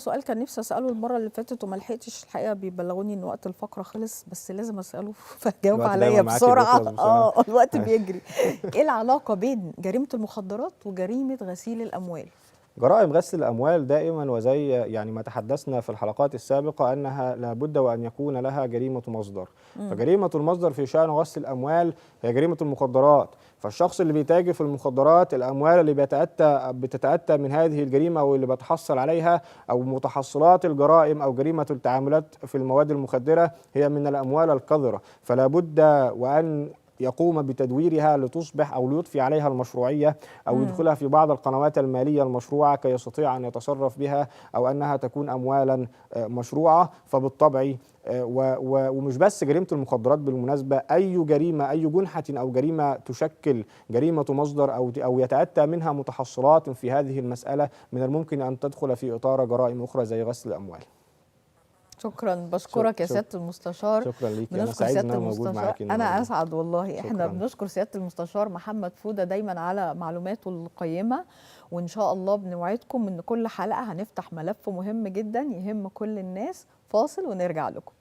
سؤال كان نفسي اساله المره اللي فاتت وما لحقتش الحقيقه، بيبلغوني ان وقت الفقره خلص، بس لازم اساله فجاوب الوقت عليا دايما معاكي بسرعه. بيخلص بسرعه. الوقت بيجري. ايه العلاقه بين جريمه المخدرات وجريمه غسيل الاموال؟ جرائم غسل الأموال دائما وزي ما تحدثنا في الحلقات السابقة أنها لابد وأن يكون لها جريمة مصدر. فجريمة المصدر في شأن غسل الأموال هي جريمة المخدرات. فالشخص اللي بيتاجر في المخدرات، الأموال اللي بتتأتى من هذه الجريمة واللي بتحصل عليها أو متحصلات الجرائم أو جريمة التعاملات في المواد المخدرة هي من الأموال القذرة، فلا بد وأن يقوم بتدويرها لتصبح أو ليضفي عليها المشروعية أو يدخلها في بعض القنوات المالية المشروعة كي يستطيع أن يتصرف بها أو أنها تكون أموالا مشروعة. فبالطبع ومش بس جريمة المخدرات، بالمناسبة أي جريمة، أي جنحة أو جريمة تشكل جريمة مصدر أو يتأتى منها متحصلات في هذه المسألة من الممكن أن تدخل في إطار جرائم أخرى زي غسل الأموال. شكرا، بشكرك يا سياده المستشار. شكرا ليكي، أنا بنشكر سعيد إن سياده أنا موجود المستشار، معاكي النهارده. انا اسعد والله. احنا شكرا. بنشكر سياده المستشار محمد فوده دايما على معلوماته القيمه، وان شاء الله بنوعدكم ان كل حلقه هنفتح ملف مهم جدا يهم كل الناس. فاصل ونرجع لكم.